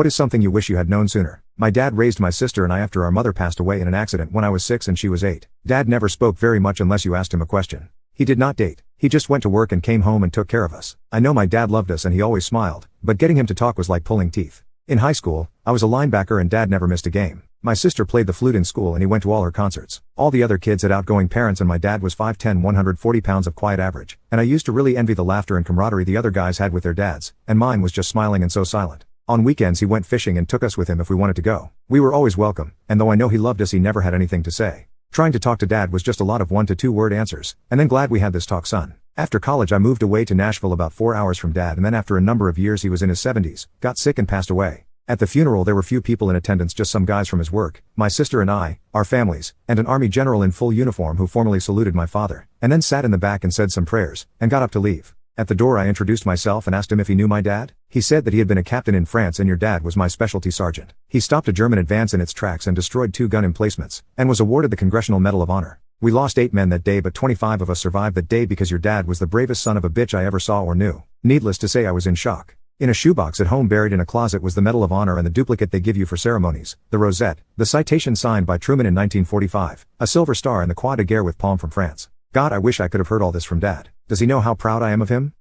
What is something you wish you had known sooner? My dad raised my sister and I after our mother passed away in an accident when I was 6 and she was 8. Dad never spoke very much unless you asked him a question. He did not date. He just went to work and came home and took care of us. I know my dad loved us and he always smiled, but getting him to talk was like pulling teeth. In high school, I was a linebacker and dad never missed a game. My sister played the flute in school and he went to all her concerts. All the other kids had outgoing parents and my dad was 5'10", 140 pounds of quiet average, and I used to really envy the laughter and camaraderie the other guys had with their dads, and mine was just smiling and so silent. On weekends he went fishing and took us with him if we wanted to go. We were always welcome, and though I know he loved us he never had anything to say. Trying to talk to dad was just a lot of 1 to 2 word answers, and then glad we had this talk son. After college I moved away to Nashville about 4 hours from dad, and then after a number of years he was in his 70s, got sick and passed away. At the funeral there were few people in attendance, just some guys from his work, my sister and I, our families, and an army general in full uniform who formally saluted my father, and then sat in the back and said some prayers, and got up to leave. At the door I introduced myself and asked him if he knew my dad. He said that he had been a captain in France and your dad was my specialty sergeant. He stopped a German advance in its tracks and destroyed 2 gun emplacements, and was awarded the Congressional Medal of Honor. We lost 8 men that day, but 25 of us survived that day because your dad was the bravest son of a bitch I ever saw or knew. Needless to say I was in shock. In a shoebox at home buried in a closet was the Medal of Honor and the duplicate they give you for ceremonies, the rosette, the citation signed by Truman in 1945, a silver star and the Croix de Guerre with palm from France. God, I wish I could have heard all this from dad. Does he know how proud I am of him?